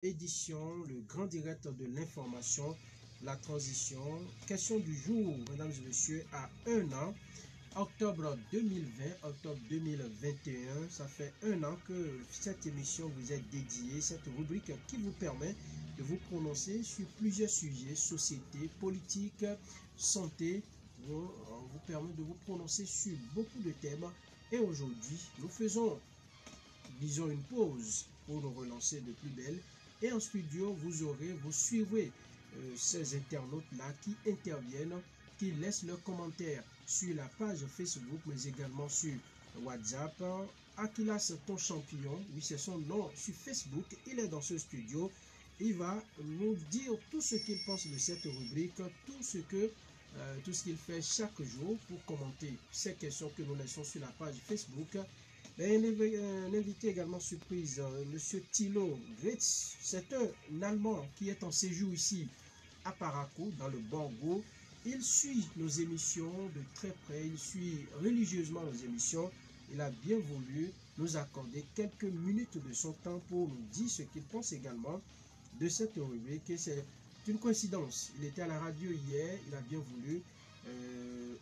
édition, le grand direct de l'information, la transition. Question du jour, mesdames et messieurs, à un an, octobre 2020, octobre 2021, ça fait un an que cette émission vous est dédiée, cette rubrique qui vous permet de vous prononcer sur plusieurs sujets, société, politique, santé, vous permet de vous prononcer sur beaucoup de thèmes. Et aujourd'hui, nous faisons, disons, une pause pour nous relancer de plus belle. Et en studio, vous suivrez ces internautes-là qui interviennent, qui laissent leurs commentaires sur la page Facebook, mais également sur WhatsApp. Akilas ton champion, oui c'est son nom sur Facebook, il est dans ce studio. Il va nous dire tout ce qu'il pense de cette rubrique, tout ce qu'il fait chaque jour pour commenter ces questions que nous laissons sur la page Facebook. Un invité également surprise, Monsieur Thilo Gretz, c'est un Allemand qui est en séjour ici à Parakou, dans le Borgo. Il suit nos émissions de très près, il suit religieusement nos émissions. Il a bien voulu nous accorder quelques minutes de son temps pour nous dire ce qu'il pense également de cette rubrique. C'est une coïncidence. Il était à la radio hier, il a bien voulu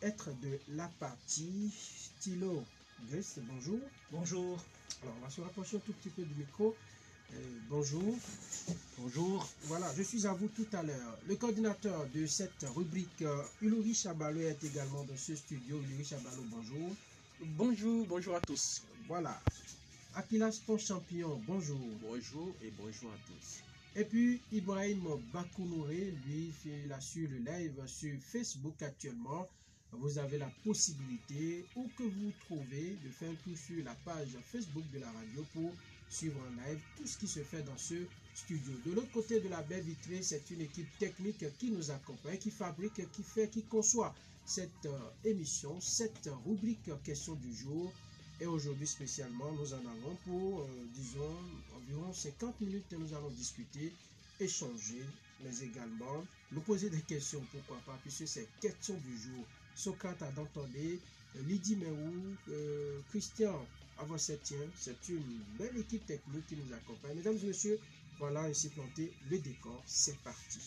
être de la partie. Thilo Gretz, bonjour. Bonjour. Alors, on va se rapprocher un tout petit peu du micro. Bonjour. Bonjour. Voilà, je suis à vous tout à l'heure. Le coordinateur de cette rubrique, Uluri Chabalo, est également dans ce studio. Uluri Chabalo, bonjour. Bonjour, bonjour à tous. Voilà. Akilas ton champion, bonjour. Bonjour et bonjour à tous. Et puis, Ibrahim Bakounouré, lui, il a sur le live sur Facebook actuellement. Vous avez la possibilité, où que vous trouvez, de faire un tour sur la page Facebook de la radio pour suivre en live tout ce qui se fait dans ce studio. De l'autre côté de la baie vitrée, c'est une équipe technique qui nous accompagne, qui fabrique, qui conçoit cette émission, cette rubrique question du jour. Et aujourd'hui spécialement, nous en avons pour, disons, environ 50 minutes que nous allons discuter, échanger, mais également nous poser des questions, pourquoi pas, puisque c'est question du jour. Socrate Adam Tondé, Lydie Merou, Christian Avant-Septien, c'est une belle équipe technique qui nous accompagne. Mesdames et messieurs, voilà ainsi planté le décor, c'est parti.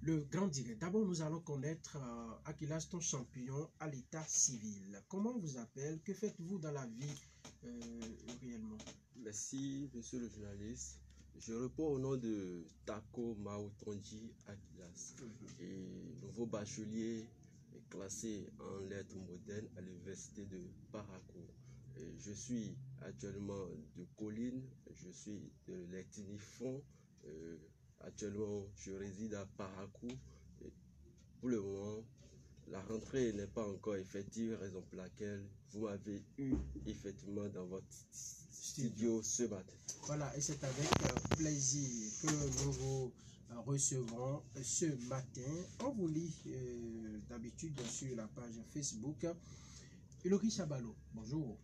Le grand direct. D'abord, nous allons connaître Akilas ton champion à l'état civil. Comment on vous appelle? Que faites-vous dans la vie réellement? Merci, monsieur le journaliste. Je réponds au nom de Tako Maoutonji Akilas, et nouveau bachelier classé en lettres modernes à l'université de Parakou. Je suis actuellement de Colline, je suis de l'ethnie Fon. Actuellement, je réside à Parakou. Pour le moment, la rentrée n'est pas encore effective, raison pour laquelle vous m'avez eu effectivement dans votre studio ce matin. Voilà, et c'est avec plaisir que nous vous recevrons ce matin. On vous lit d'habitude sur la page Facebook. Uluri Chabalo, bonjour.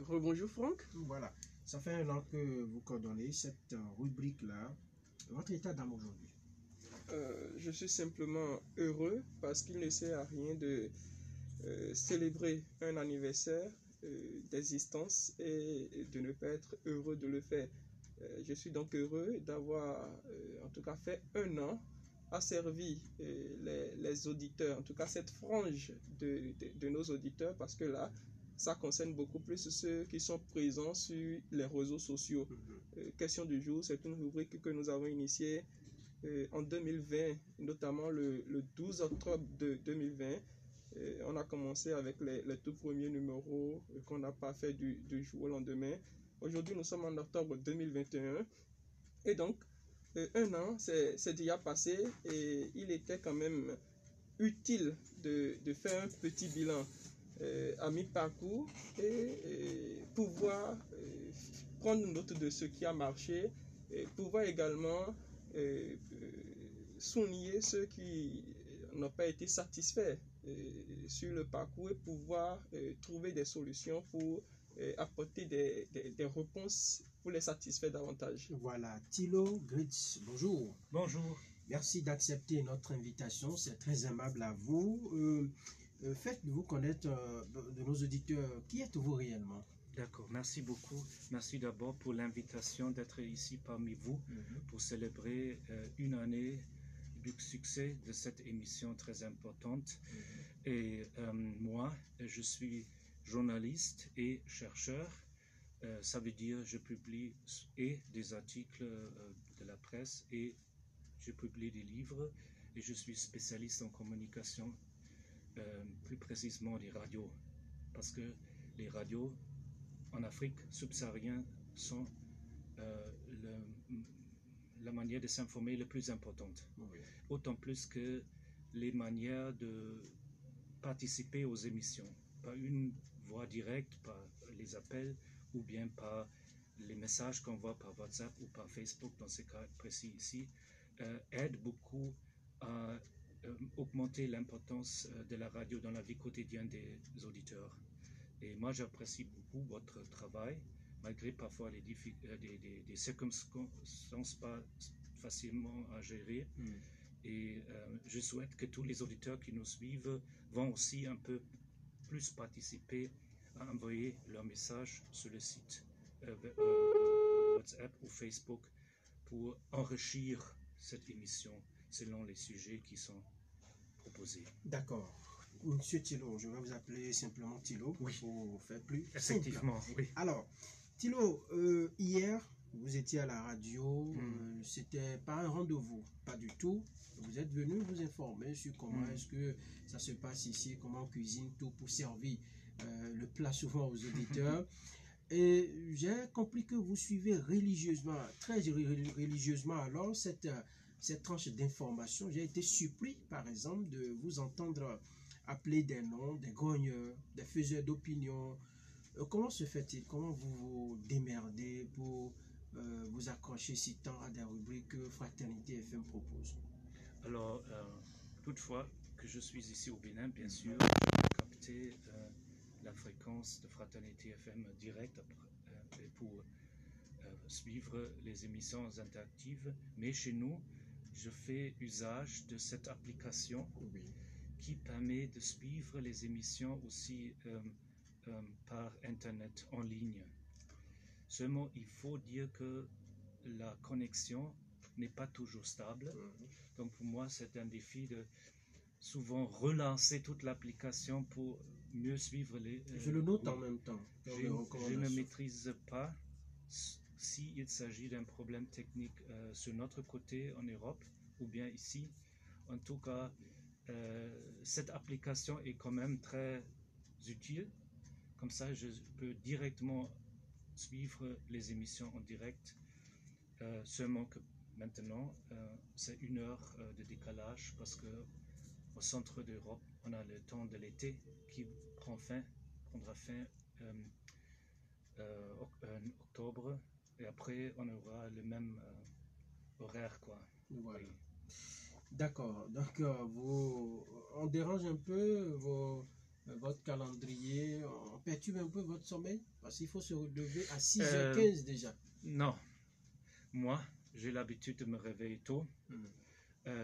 Rebonjour Franck. Voilà, ça fait un an que vous coordonnez cette rubrique-là. Votre état d'âme aujourd'hui? Je suis simplement heureux parce qu'il ne sert à rien de célébrer un anniversaire d'existence et de ne pas être heureux de le faire. Je suis donc heureux d'avoir en tout cas fait un an asservi les auditeurs, en tout cas cette frange de nos auditeurs, parce que là, ça concerne beaucoup plus ceux qui sont présents sur les réseaux sociaux. Question du jour, c'est une rubrique que nous avons initiée en 2020, notamment le 12 octobre de 2020. On a commencé avec les tout premiers numéros qu'on n'a pas fait du jour au lendemain. Aujourd'hui, nous sommes en octobre 2021. Et donc, un an, c'est déjà passé et il était quand même utile de faire un petit bilan à mi-parcours et pouvoir prendre note de ce qui a marché et pouvoir également souligner ceux qui n'ont pas été satisfaits sur le parcours et pouvoir trouver des solutions pour apporter des réponses pour les satisfaire davantage. Voilà, Thilo Gritz, bonjour. Bonjour. Merci d'accepter notre invitation, c'est très aimable à vous. Faites-vous connaître de nos auditeurs, qui êtes-vous réellement? D'accord, merci beaucoup. Merci d'abord pour l'invitation d'être ici parmi vous pour célébrer une année du succès de cette émission très importante. Et moi, je suis journaliste et chercheur. Ça veut dire je publie et des articles de la presse et je publie des livres et je suis spécialiste en communication, plus précisément des radios, parce que les radios en Afrique subsaharienne sont la manière de s'informer la plus importante. Oui. Autant plus que les manières de participer aux émissions, par une voie directe, par les appels, ou bien par les messages qu'on voit par WhatsApp ou par Facebook, dans ce cas précis ici, aide beaucoup à augmenter l'importance de la radio dans la vie quotidienne des auditeurs. Et moi, j'apprécie beaucoup votre travail, malgré parfois des circonstances pas facilement à gérer. Et je souhaite que tous les auditeurs qui nous suivent vont aussi un peu plus participer à envoyer leurs messages sur le site WhatsApp ou Facebook pour enrichir cette émission selon les sujets qui sont proposés. D'accord. Monsieur Thilo, je vais vous appeler simplement Thilo Oui. pour faire plus Effectivement, simple. oui. Alors, Thilo, hier, vous étiez à la radio, c'était pas un rendez-vous, pas du tout. Vous êtes venu vous informer sur comment est-ce que ça se passe ici, comment on cuisine tout pour servir le plat souvent aux auditeurs. Et j'ai compris que vous suivez religieusement, très religieusement alors cette tranche d'information. J'ai été surpris, par exemple, de vous entendre appeler des noms, des grogneurs, des faiseurs d'opinion. Comment se fait-il? Comment vous vous démerdez pour vous accrocher si tant à des rubriques que Fraternité FM propose? Alors, toutefois que je suis ici au Bénin, bien sûr, j'ai capté la fréquence de Fraternité FM direct pour suivre les émissions interactives. Mais chez nous, je fais usage de cette application qui permet de suivre les émissions aussi par Internet, en ligne. Seulement, il faut dire que la connexion n'est pas toujours stable. Donc pour moi, c'est un défi de souvent relancer toute l'application pour mieux suivre les... Je le note en même temps. Je ne maîtrise pas s'il s'agit d'un problème technique sur notre côté en Europe ou bien ici. En tout cas, cette application est quand même très utile. Comme ça, je peux directement suivre les émissions en direct. Seulement que maintenant, c'est 1 heure de décalage parce que au centre d'Europe, on a le temps de l'été qui prendra fin en octobre, et après on aura le même horaire, quoi. Voilà. Oui. D'accord. Donc, on dérange un peu votre calendrier, on perturbe un peu votre sommeil parce qu'il faut se lever à 6h15 déjà. Non. Moi, j'ai l'habitude de me réveiller tôt,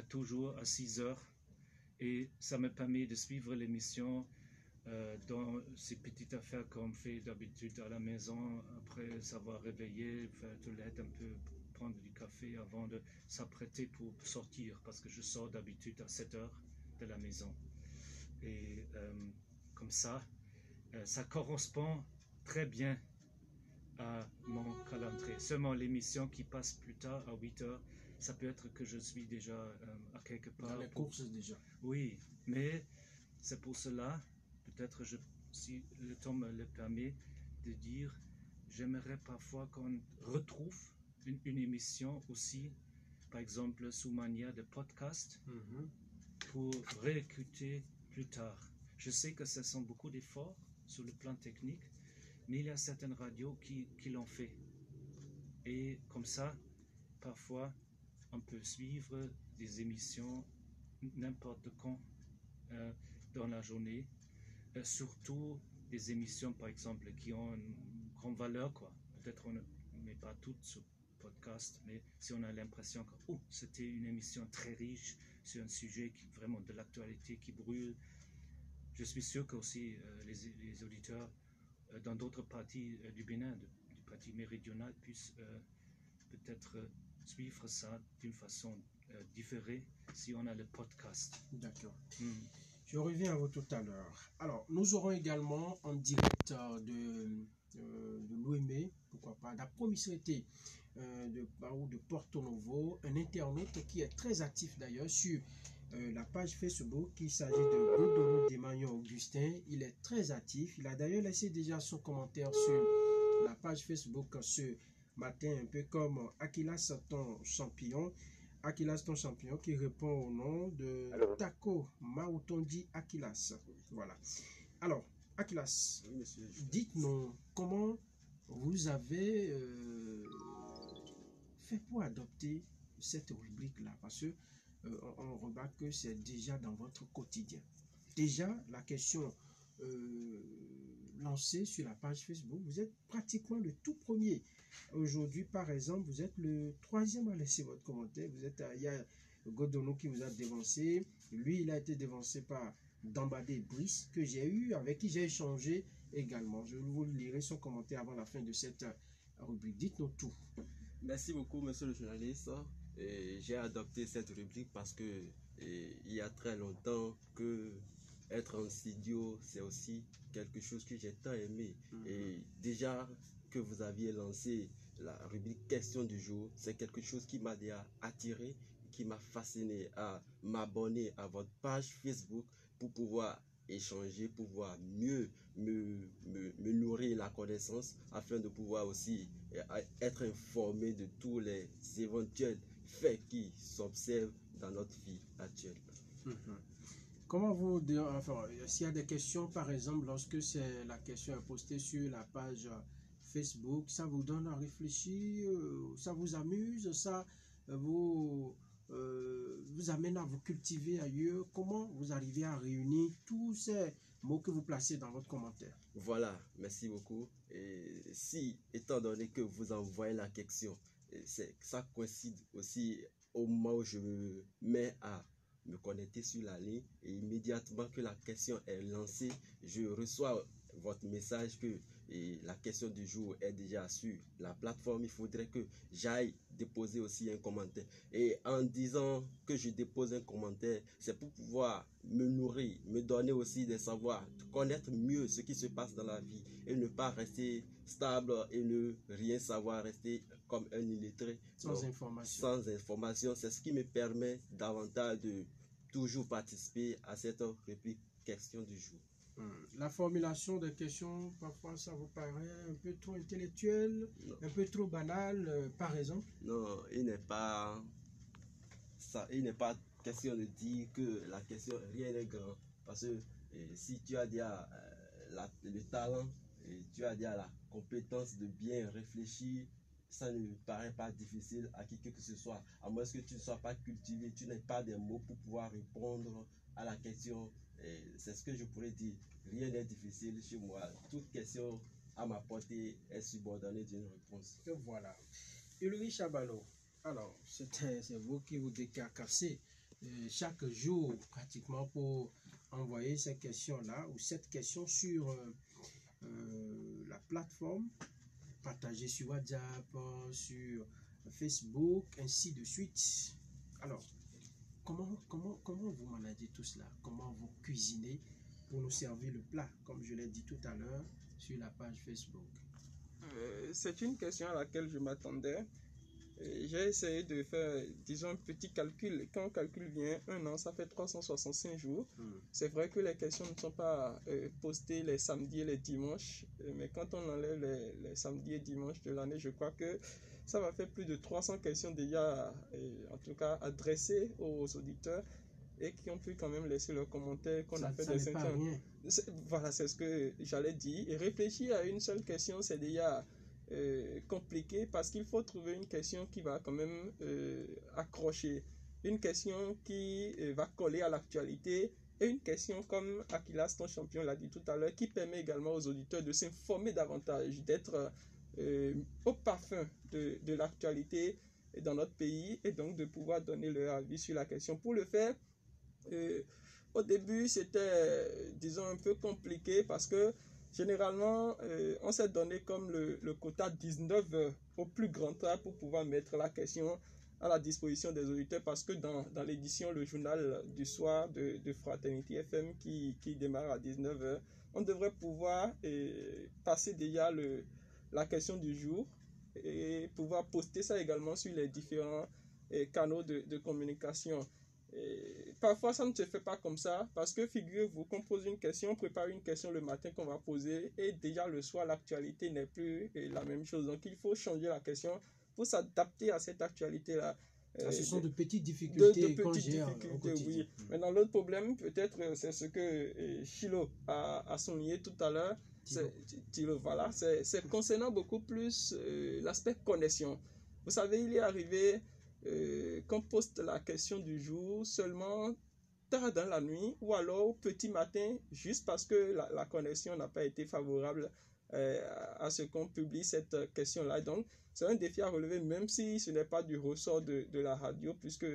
toujours à 6h, et ça me permet de suivre l'émission dans ces petites affaires qu'on fait d'habitude à la maison, après savoir réveiller, faire toilette un peu, prendre du café avant de s'apprêter pour sortir, parce que je sors d'habitude à 7h de la maison. Et comme ça, ça correspond très bien à mon calendrier. Seulement l'émission qui passe plus tard à 8h, ça peut être que je suis déjà à quelque part. Dans les courses déjà. Oui, mais c'est pour cela, peut-être si le temps me le permet, de dire, j'aimerais parfois qu'on retrouve une émission aussi, par exemple sous manière de podcast, pour réécouter plus tard. Je sais que ce sont beaucoup d'efforts sur le plan technique, mais il y a certaines radios qui l'ont fait. Et comme ça, parfois, on peut suivre des émissions n'importe quand dans la journée, surtout des émissions, par exemple, qui ont une grande valeur, quoi. Peut-être on ne met pas toutes sur podcast, mais si on a l'impression que c'était une émission très riche sur un sujet qui vraiment de l'actualité qui brûle, je suis sûr que aussi les auditeurs dans d'autres parties du Bénin, du parti méridional, puissent peut-être suivre ça d'une façon différée si on a le podcast. D'accord. Je reviens à vous tout à l'heure. Alors, nous aurons également en direct de l'OME, pourquoi pas, la promiscuité de Porto Novo, un internaute qui est très actif d'ailleurs sur la page Facebook. Il s'agit de Godono Demagnon Augustin. Il est très actif. Il a d'ailleurs laissé déjà son commentaire sur la page Facebook ce matin, un peu comme Akilas ton champion. Akilas ton champion qui répond au nom de Tako Maoutondi Akilas. Voilà. Alors, Akilas, Oui, monsieur. dites-nous comment vous avez fait pour adopter cette rubrique-là, parce que on remarque que c'est déjà dans votre quotidien. Déjà, la question lancée sur la page Facebook, vous êtes pratiquement le tout premier. Aujourd'hui, par exemple, vous êtes le troisième à laisser votre commentaire. Il y a Godono qui vous a dévancé. Lui, il a été dévancé par Dambadé Brice, que j'ai eu, avec qui j'ai échangé également. Je vous lirai son commentaire avant la fin de cette rubrique. Dites-nous tout. Merci beaucoup, monsieur le journaliste. J'ai adopté cette rubrique parce que il y a très longtemps que être en studio, c'est aussi quelque chose que j'ai tant aimé. Et déjà que vous aviez lancé la rubrique question du jour, c'est quelque chose qui m'a déjà attiré, qui m'a fasciné à m'abonner à votre page Facebook pour pouvoir échanger, pouvoir mieux me nourrir la connaissance afin de pouvoir aussi être informé de tous les éventuels faits qui s'observent dans notre vie actuelle. Comment vous, enfin, s'il y a des questions, par exemple, lorsque c'est la question est postée sur la page Facebook, ça vous donne à réfléchir, ça vous amuse, ça vous amène à vous cultiver ailleurs. Comment vous arrivez à réunir tous ces mots que vous placez dans votre commentaire? Voilà, merci beaucoup. Et si, étant donné que vous envoyez la question, ça coïncide aussi au moment où je me mets à me connecter sur la ligne, et immédiatement que la question est lancée, je reçois votre message que la question du jour est déjà sur la plateforme. Il faudrait que j'aille déposer aussi un commentaire. Et en disant que je dépose un commentaire, c'est pour pouvoir me nourrir, me donner aussi des savoirs, connaître mieux ce qui se passe dans la vie et ne pas rester stable et ne rien savoir, rester comme un illettré. Sans information. Sans information, c'est ce qui me permet davantage de toujours participer à cette rubrique question du jour. La formulation des questions, parfois ça vous paraît un peu trop intellectuel, un peu trop banal, par exemple? Non, il n'est pas question de dire que la question rien n'est grand, parce que si tu as déjà le talent et tu as déjà la compétence de bien réfléchir, ça ne me paraît pas difficile à qui que ce soit, à moins que tu ne sois pas cultivé, tu n'aies pas des mots pour pouvoir répondre à la question. C'est ce que je pourrais dire. Rien n'est difficile chez moi. Toute question à ma portée est subordonnée d'une réponse. Et voilà. Ulrich Chabalo, alors c'est vous qui vous décarcassez chaque jour pratiquement pour envoyer ces questions-là ou cette question sur la plateforme, partagée sur WhatsApp, sur Facebook, ainsi de suite. Alors, comment vous managez tout cela? Comment vous cuisinez pour nous servir le plat, comme je l'ai dit tout à l'heure, sur la page Facebook? C'est une question à laquelle je m'attendais. J'ai essayé de faire, disons, un petit calcul. Quand on calcule bien, un an, ça fait 365 jours. C'est vrai que les questions ne sont pas postées les samedis et les dimanches, mais quand on enlève les samedis et dimanches de l'année, je crois que ça va faire plus de 300 questions déjà, en tout cas, adressées aux auditeurs et qui ont pu quand même laisser leurs commentaires, qu'on a fait des cinquièmes. Voilà, c'est ce que j'allais dire. Et réfléchir à une seule question, c'est déjà compliqué parce qu'il faut trouver une question qui va quand même accrocher, une question qui va coller à l'actualité et une question comme Akilas, ton champion, l'a dit tout à l'heure, qui permet également aux auditeurs de s'informer davantage, d'être au parfum de l'actualité dans notre pays et donc de pouvoir donner leur avis sur la question. Pour le faire, au début, c'était, disons, un peu compliqué parce que Généralement, on s'est donné comme le quota 19 heures au plus grand tard pour pouvoir mettre la question à la disposition des auditeurs parce que dans l'édition, le journal du soir de Fraternity FM qui démarre à 19 heures, on devrait pouvoir passer déjà la question du jour et pouvoir poster ça également sur les différents canaux de communication. Et parfois, ça ne se fait pas comme ça parce que figurez-vous qu'on pose une question, on prépare une question le matin qu'on va poser et déjà le soir, l'actualité n'est plus la même chose. Donc, il faut changer la question pour s'adapter à cette actualité-là. Ce sont de petites difficultés qu'on gère au quotidien. Oui. Maintenant, l'autre problème, peut-être, c'est ce que Chilo a souligné tout à l'heure. Voilà, c'est concernant beaucoup plus l'aspect connexion. Vous savez, il est arrivé qu'on poste la question du jour seulement tard dans la nuit ou alors au petit matin, juste parce que la connexion n'a pas été favorable à ce qu'on publie cette question-là. Donc, c'est un défi à relever, même si ce n'est pas du ressort de la radio, puisque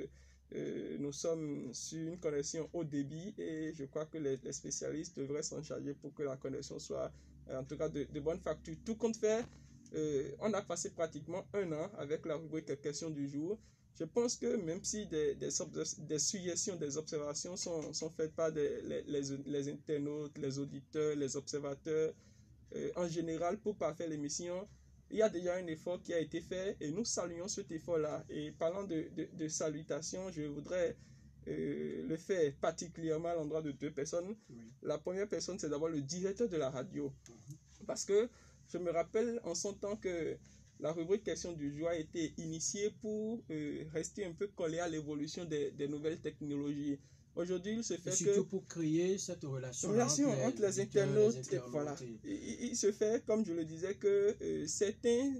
nous sommes sur une connexion haut débit et je crois que les spécialistes devraient s'en charger pour que la connexion soit, en tout cas, de bonne facture. Tout compte fait, on a passé pratiquement 1 an avec la rubrique questions du jour. Je pense que même si des suggestions, des observations sont faites par les internautes, les auditeurs, les observateurs, en général, pour parfaire l'émission, il y a déjà un effort qui a été fait et nous saluons cet effort-là. Et parlant de salutations, je voudrais le faire particulièrement à l'endroit de 2 personnes. Oui. La première personne, c'est d'abord le directeur de la radio. Parce que je me rappelle en son temps que la rubrique question du jour a été initiée pour rester un peu collé à l'évolution des nouvelles technologies. Aujourd'hui, il se fait et surtout pour créer cette relation entre les internautes. Voilà. Il se fait, comme je le disais, que certains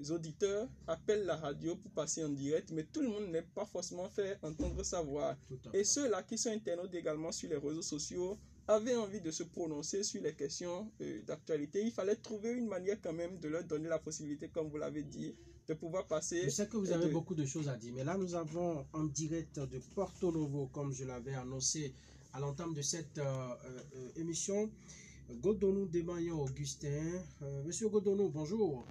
auditeurs appellent la radio pour passer en direct, mais tout le monde n'est pas forcément fait entendre sa voix. Et ceux-là qui sont internautes également sur les réseaux sociaux avaient envie de se prononcer sur les questions d'actualité. Il fallait trouver une manière quand même de leur donner la possibilité, comme vous l'avez dit, de pouvoir passer. Je sais que vous avez beaucoup de choses à dire, mais là nous avons en direct de Porto Novo, comme je l'avais annoncé à l'entame de cette émission, Godonou Desmaillons Augustin. Monsieur Godonou, bonjour.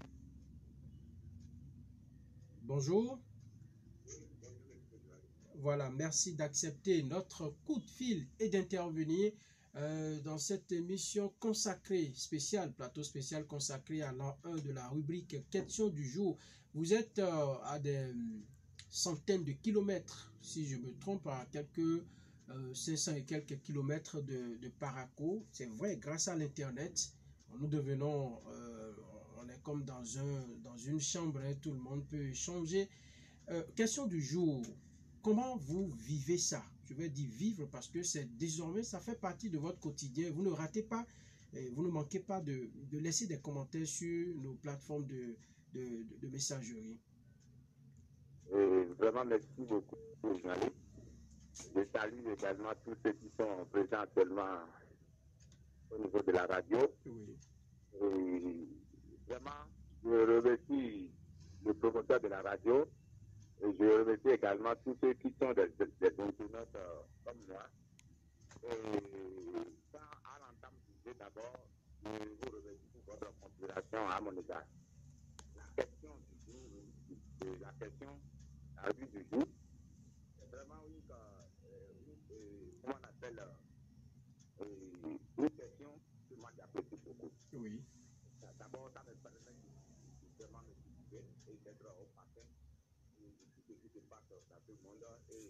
Bonjour. Voilà, merci d'accepter notre coup de fil et d'intervenir dans cette émission consacrée, plateau spécial consacré à l'an 1 de la rubrique Questions du jour. Vous êtes à des centaines de kilomètres, si je me trompe, à quelques 500 et quelques kilomètres de Paraco. C'est vrai, grâce à l'Internet, nous devenons, on est comme dans une chambre, hein, tout le monde peut échanger. Question du jour, comment vous vivez ça? Je vais dire vivre parce que c'est désormais, ça fait partie de votre quotidien. Vous ne ratez pas, vous ne manquez pas de laisser des commentaires sur nos plateformes de messagerie. Vraiment, merci beaucoup, journaliste. Je salue également tous ceux qui sont présents actuellement au niveau de la radio. Oui. Et vraiment, je remercie le promoteur de la radio. Et je remercie également tous ceux qui sont des internautes comme moi. Et à l'entame du jeu, d'abord, je vous remercie pour votre considération à mon égard. La question du jour, la vue du jour, c'est vraiment comment on appelle, une question que moi j'apprécie beaucoup. Oui. D'abord, ça me permet de vraiment me situer et d'être au patin. Ce qui se passe dans tout le monde et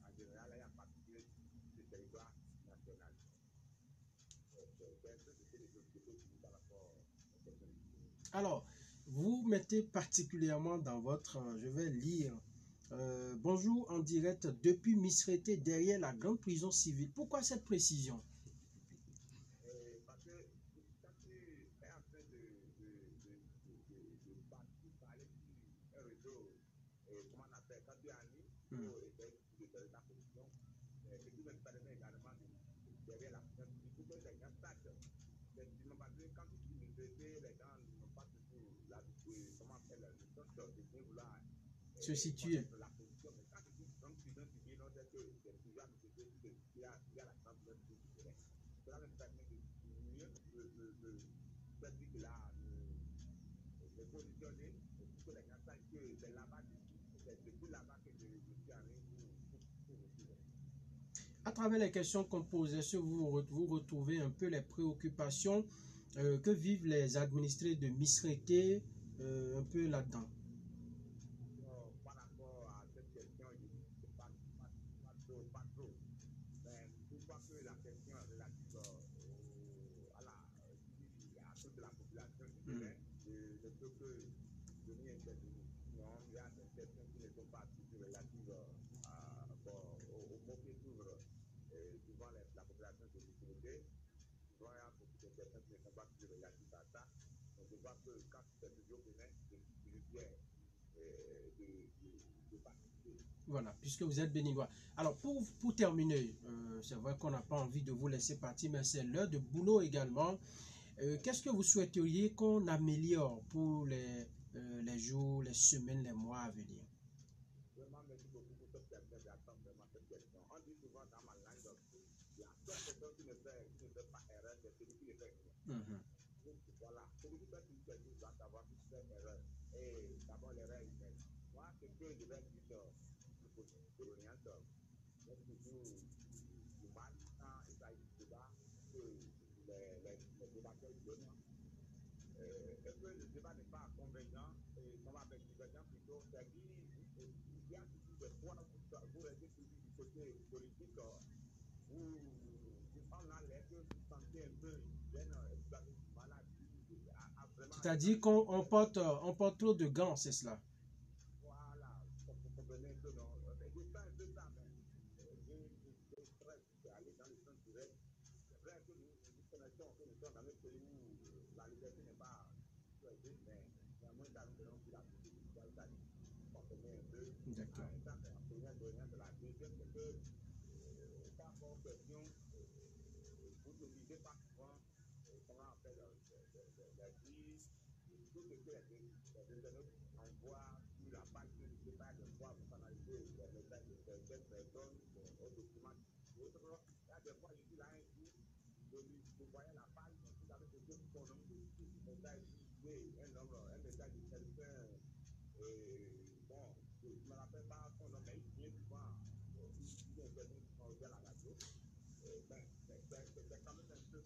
en général, il y a particulier du territoire national. Alors, vous mettez particulièrement dans votre, je vais lire, bonjour en direct depuis Misrété, derrière la grande prison civile. Pourquoi cette précision? Parce que quand tu es en train de parler sur un réseau, comment on appelle, quand tu es en ligne, pour essayer de faire ta position, ce qui me permet également derrière la presse, il faut que les gens sachent. Parce que quand tu dis Misrété, les gens n'ont pas toujours la, comment on appelle, le sens de bien vouloir se situer. La position, mais quand tu dis donc prison civile, on sait que c'est toujours à Misrété, il y a la chance de se tirer. Cela me permet de mieux cette ville-là, de positionner, pour que les gens sachent que c'est là-bas, c'est depuis là-bas que je suis arrivé pour retrouver. À travers les questions qu'on pose, est-ce que vous retrouvez un peu les préoccupations que vivent les administrés de Misrété un peu là-dedans? Par rapport à cette question, je dis que pas trop. Mais une fois que la question est relative à toute la population du Bénin, je ne peux que donner intervenir. Non, il y a des questions qui ne sont pas toujours relatives aux mots qui s'ouvrent devant la population de l'autorité. Souvent, il y a beaucoup de questions qui ne sont pas toujours relatives à ça. Donc, je vois que quand c'est toujours Bénin, je suis fier de participer. Voilà, puisque vous êtes béninois. Alors, pour terminer, c'est vrai qu'on n'a pas envie de vous laisser partir, mais c'est l'heure de boulot également. Qu'est-ce que vous souhaiteriez qu'on améliore pour les jours, les semaines, les mois à venir? Vraiment, merci beaucoup pour cette question. J'attends vraiment cette question. On dit souvent dans ma langue, il y a seule personne qui ne fait pas erreur, c'est celui qui le fait. Voilà, celui qui fait une question doit savoir qu'il fait erreur. Et d'abord, l'erreur humaine. Moi, ce que je vais dire, pour l'orienteur, c'est toujours du mal quand il s'agit de débat que les débatteurs donnent. Et que le débat n'est pas convaincant, et non pas convaincant plutôt, c'est-à-dire il y a toujours des fois vous restez toujours du côté politique, vous en enlève, vous sentez un peu gêne, vous avez du mal à dire, vraiment. C'est-à-dire qu'on porte trop de gants, c'est cela? Voilà, vous comprenez un peu, non? Je fais un peu ça, mais je stress aller dans le sens direct. C'est vrai que nous connaissons que nous sommes dans un pays où la liberté n'est pas choisie, mais néanmoins, ça nous donne la possibilité d'aller comprendre un peu. D'accord. Ça, c'est la première dernière. La deuxième, c'est que par rapport aux questions, vous n'obligez pas souvent, comment on appelle, les dire, tout ce que les internautes envoient sur la page de débat, de fois, vous analysez les messages de certaines personnes au document. Il y a des fois, je suis là un jour, je voyais la page, vous avez des choses qu'on nomme de message un message de quelqu'un, bon, je ne me rappelle pas son nom, mais il vient souvent, il vient intervenir à la radio. C'est quand même un peu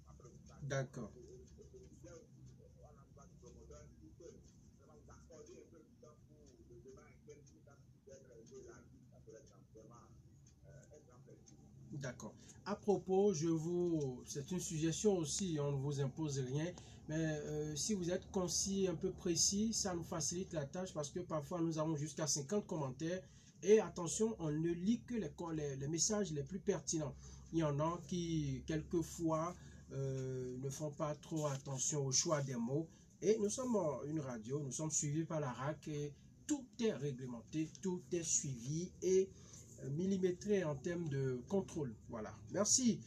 ma préoccupation. D'accord. D'accord. À propos, c'est une suggestion aussi, on ne vous impose rien, mais si vous êtes concis, un peu précis, ça nous facilite la tâche parce que parfois nous avons jusqu'à 50 commentaires et attention, on ne lit que les messages les plus pertinents. Il y en a qui, quelquefois, ne font pas trop attention au choix des mots et nous sommes une radio, nous sommes suivis par la RAC et tout est réglementé, tout est suivi et millimétré en termes de contrôle. Voilà. Merci.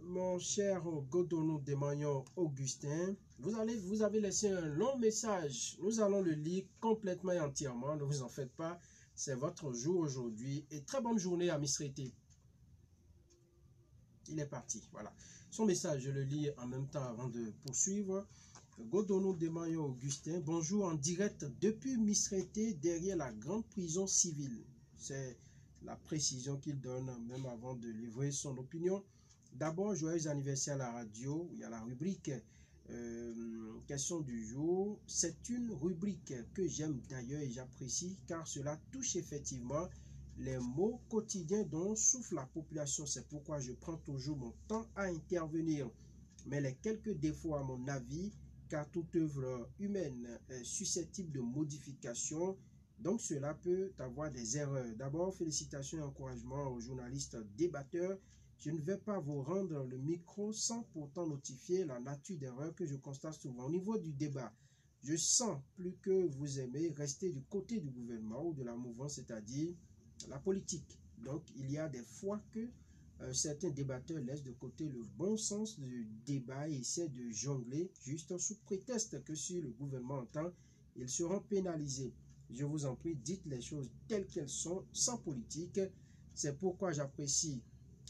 Mon cher Godonou Demagnon Augustin, vous avez laissé un long message. Nous allons le lire complètement et entièrement. Ne vous en faites pas. C'est votre jour aujourd'hui. Et très bonne journée à Misrété. Il est parti. Voilà. Son message, je le lis en même temps avant de poursuivre. Godonou Demagnon Augustin, bonjour en direct depuis Misrété, derrière la grande prison civile. C'est la précision qu'il donne même avant de livrer son opinion. D'abord, joyeux anniversaire à la radio. Il y a la rubrique question du jour. C'est une rubrique que j'aime d'ailleurs et j'apprécie car cela touche effectivement les maux quotidiens dont souffre la population. C'est pourquoi je prends toujours mon temps à intervenir. Mais les quelques défauts à mon avis, car toute œuvre humaine est susceptible de modification. Donc, cela peut avoir des erreurs. D'abord, félicitations et encouragements aux journalistes débatteurs. Je ne vais pas vous rendre le micro sans pourtant notifier la nature d'erreur que je constate souvent. Au niveau du débat, je sens plus que vous aimez rester du côté du gouvernement ou de la mouvance, c'est-à-dire la politique. Donc, il y a des fois que certains débatteurs laissent de côté le bon sens du débat et essaient de jongler juste sous prétexte que si le gouvernement entend, ils seront pénalisés. Je vous en prie, dites les choses telles qu'elles sont, sans politique. C'est pourquoi j'apprécie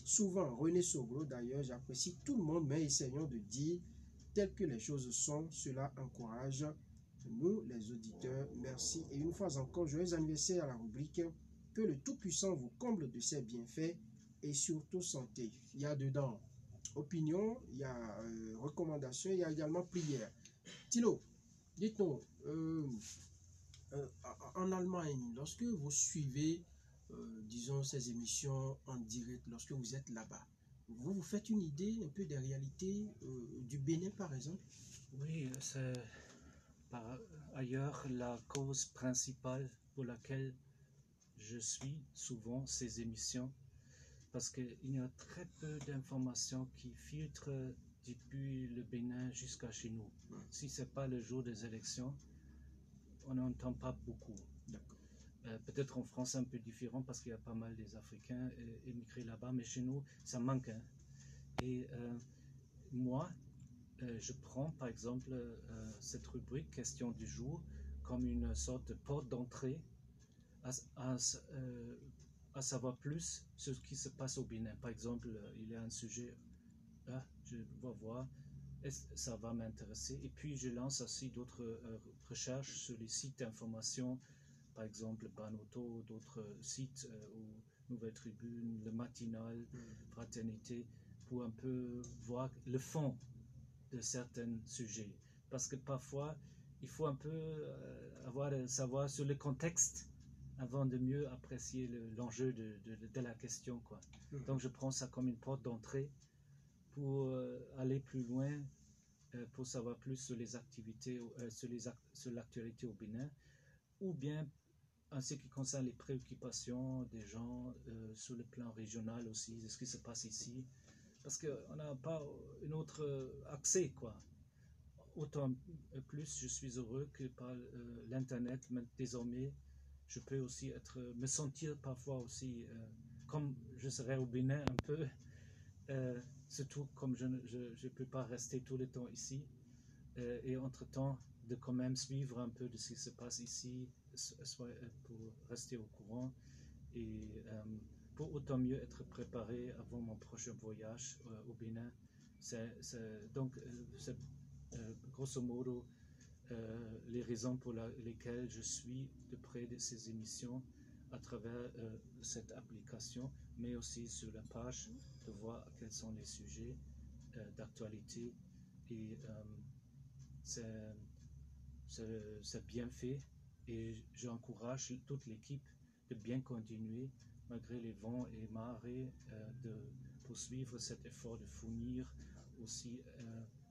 souvent, René Soglo d'ailleurs, j'apprécie tout le monde, mais essayons de dire telles que les choses sont. Cela encourage nous, les auditeurs. Merci. Et une fois encore, joyeux anniversaire à la rubrique. Que le Tout-Puissant vous comble de ses bienfaits et surtout santé. Il y a dedans opinion, il y a recommandation, il y a également prière. Thilo, dites-nous, en Allemagne, lorsque vous suivez, disons, ces émissions en direct, lorsque vous êtes là-bas, vous vous faites une idée un peu des réalités du Bénin, par exemple? Oui, c'est par ailleurs la cause principale pour laquelle je suis souvent ces émissions, parce qu'il y a très peu d'informations qui filtrent depuis le Bénin jusqu'à chez nous. Si ce n'est pas le jour des élections, on n'entend pas beaucoup. Peut-être en France un peu différent parce qu'il y a pas mal des Africains émigrés là-bas, mais chez nous, ça manque. Hein. Et moi, je prends par exemple cette rubrique Question du jour comme une sorte de porte d'entrée à savoir plus sur ce qui se passe au Bénin. Par exemple, il y a un sujet, je vais voir, ça va m'intéresser. Et puis je lance aussi d'autres recherches sur les sites d'information, par exemple Banoto, d'autres sites ou Nouvelle Tribune, le Matinal, Fraternité, pour un peu voir le fond de certains sujets. Parce que parfois, il faut un peu savoir sur le contexte avant de mieux apprécier l'enjeu de la question, quoi. Donc je prends ça comme une porte d'entrée pour aller plus loin, pour savoir plus sur les activités, sur l'actualité au Bénin, ou bien en ce qui concerne les préoccupations des gens sur le plan régional aussi, de ce qui se passe ici, parce qu'on n'a pas un autre accès, quoi. Autant plus je suis heureux que par l'internet désormais je peux aussi me sentir parfois aussi comme je serais au Bénin un peu, surtout comme je ne peux pas rester tout le temps ici, et entre-temps de quand même suivre un peu de ce qui se passe ici, soit pour rester au courant et pour autant mieux être préparé avant mon prochain voyage au Bénin. Donc c'est grosso modo les raisons pour lesquelles je suis de près de ces émissions à travers cette application, mais aussi sur la page de voir quels sont les sujets d'actualité. Et c'est bien fait et j'encourage toute l'équipe de bien continuer malgré les vents et marées, de poursuivre cet effort de fournir aussi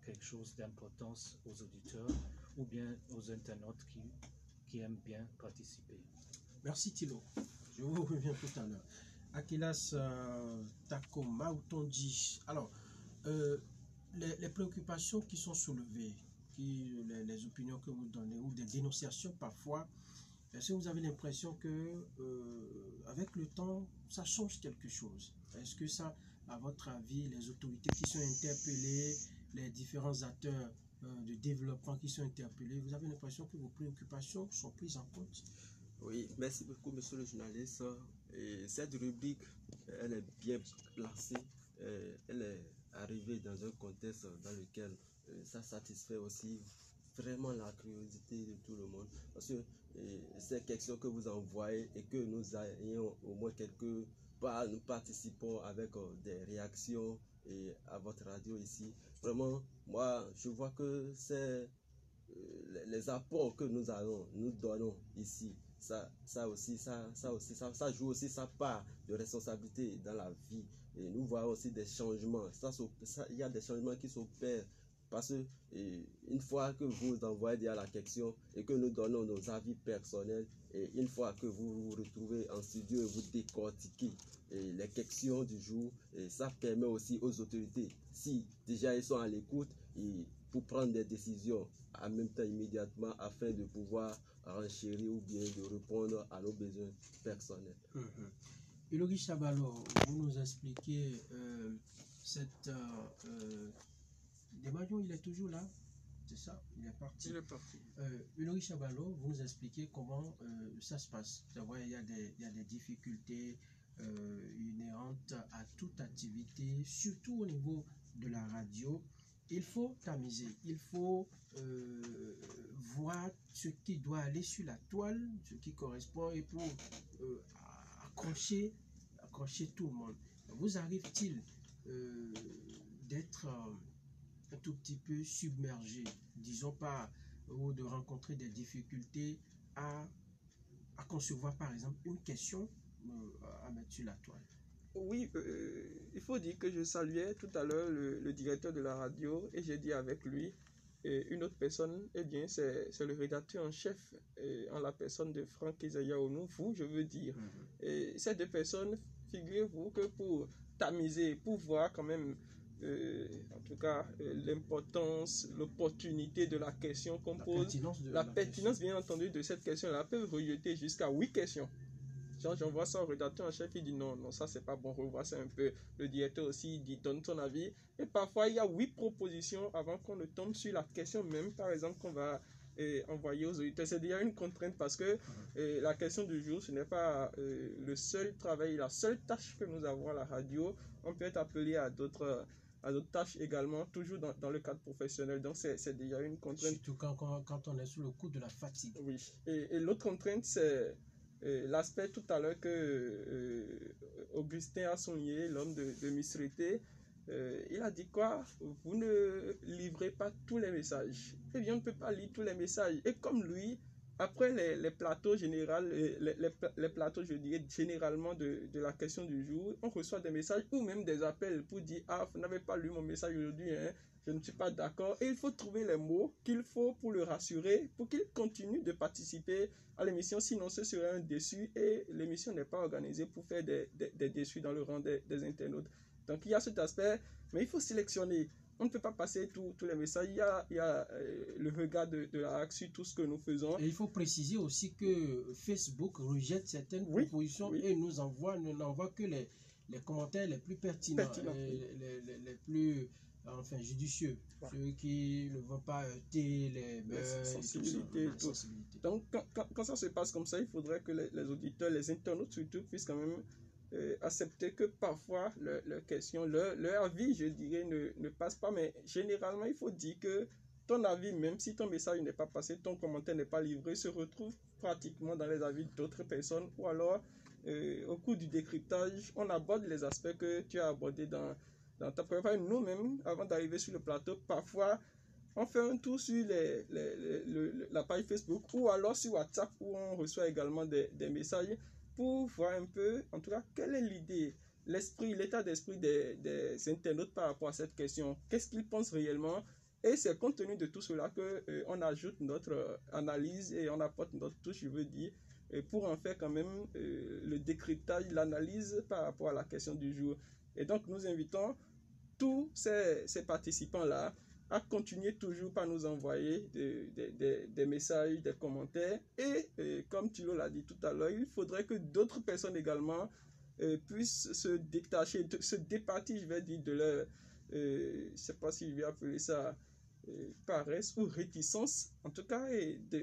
quelque chose d'importance aux auditeurs ou bien aux internautes qui aiment bien participer. Merci Thilo. Je vous reviens tout à l'heure. Akilas Takoma Utondi. Alors, les préoccupations qui sont soulevées, les opinions que vous donnez ou des dénonciations parfois, est-ce que vous avez l'impression que avec le temps, ça change quelque chose? Est-ce que ça, à votre avis, les autorités qui sont interpellées, les différents acteurs de développement qui sont interpellés, vous avez l'impression que vos préoccupations sont prises en compte? Oui, merci beaucoup, monsieur le journaliste. Et cette rubrique, elle est bien placée. Elle est arrivée dans un contexte dans lequel ça satisfait aussi vraiment la curiosité de tout le monde. Parce que ces questions que vous envoyez et que nous ayons au moins quelques part, nous participons avec des réactions et à votre radio ici. Vraiment, moi, je vois que c'est les apports que nous donnons ici. Ça joue aussi sa part de responsabilité dans la vie. Et nous voyons aussi des changements. Il y a des changements qui s'opèrent parce que une fois que vous envoyez à la question et que nous donnons nos avis personnels, et une fois que vous vous retrouvez en studio et vous décortiquez les questions du jour, et ça permet aussi aux autorités, si déjà ils sont à l'écoute, pour prendre des décisions en même temps immédiatement afin de pouvoir renchérir ou bien de répondre à nos besoins personnels. Ilori Chabalo, vous nous expliquez Desmarions, il est toujours là, c'est ça? Il est parti. Il est parti. Ilori Chabalo, vous nous expliquez comment ça se passe. Il y a des difficultés inhérente à toute activité, surtout au niveau de la radio. Il faut tamiser, il faut voir ce qui doit aller sur la toile, ce qui correspond, et pour accrocher tout le monde. Vous arrive-t-il d'être un tout petit peu submergé, disons pas, ou de rencontrer des difficultés à concevoir par exemple une question à mettre sur la toile? Oui, il faut dire que je saluais tout à l'heure le directeur de la radio et j'ai dit avec lui une autre personne, eh bien c'est le rédacteur en chef en la personne de Franck Isaiah Onou, vous je veux dire. Et ces deux personnes, figurez-vous que pour tamiser, pour voir quand même en tout cas l'importance, l'opportunité de la question qu'on pose, la pertinence bien entendu de cette question-là, peut rejeter jusqu'à 8 questions. J'envoie ça au rédacteur en chef, il dit non, ça c'est pas bon, revois ça un peu. Le directeur aussi, il dit donne ton avis. Et parfois, il y a 8 propositions avant qu'on ne tombe sur la question même, par exemple, qu'on va envoyer aux auditeurs. C'est déjà une contrainte parce que la question du jour, ce n'est pas le seul travail, la seule tâche que nous avons à la radio. On peut être appelé à d'autres tâches également, toujours dans le cadre professionnel. Donc, c'est déjà une contrainte. Surtout quand on est sous le coup de la fatigue. Oui. Et l'autre contrainte, c'est l'aspect tout à l'heure que Augustin a souligné, l'homme de Misrité, il a dit quoi? Vous ne livrez pas tous les messages. Eh bien, on ne peut pas lire tous les messages. Et comme lui, après les plateaux généraux, les plateaux, je dirais, généralement de la question du jour, on reçoit des messages ou même des appels pour dire « Ah, vous n'avez pas lu mon message aujourd'hui, hein, je ne suis pas d'accord. » Et il faut trouver les mots qu'il faut pour le rassurer, pour qu'il continue de participer à l'émission, sinon ce serait un déçu et l'émission n'est pas organisée pour faire des déçus dans le rang des internautes. Donc il y a cet aspect, mais il faut sélectionner. On ne peut pas passer tous les messages. Il y a le regard de la RAC sur tout ce que nous faisons. Et il faut préciser aussi que Facebook rejette certaines propositions et n'envoie que les commentaires les plus pertinents. Les plus judicieux. Ceux qui ne vont pas heurter les sensibilités. Donc, quand ça se passe comme ça, il faudrait que les auditeurs, les internautes surtout, puissent quand même accepter que parfois leurs questions, leur avis, je dirais, ne passe pas. Mais généralement, il faut dire que ton avis, même si ton message n'est pas passé, ton commentaire n'est pas livré, se retrouve pratiquement dans les avis d'autres personnes. Ou alors, au cours du décryptage, on aborde les aspects que tu as abordés dans ta préparation. Nous-mêmes, avant d'arriver sur le plateau, parfois, on fait un tour sur la page Facebook ou alors sur WhatsApp où on reçoit également des messages pour voir un peu, en tout cas, quelle est l'idée, l'état d'esprit des internautes par rapport à cette question. Qu'est-ce qu'ils pensent réellement? Et c'est compte tenu de tout cela qu'on ajoute notre analyse et on apporte notre touche, je veux dire, pour en faire quand même le décryptage, l'analyse par rapport à la question du jour. Et donc, nous invitons tous ces participants-là à continuer toujours par nous envoyer des messages, des commentaires. Et comme Thilo l'a dit tout à l'heure, il faudrait que d'autres personnes également puissent se détacher, se départir, je vais dire, de leur, je ne sais pas si je vais appeler ça paresse ou réticence, en tout cas,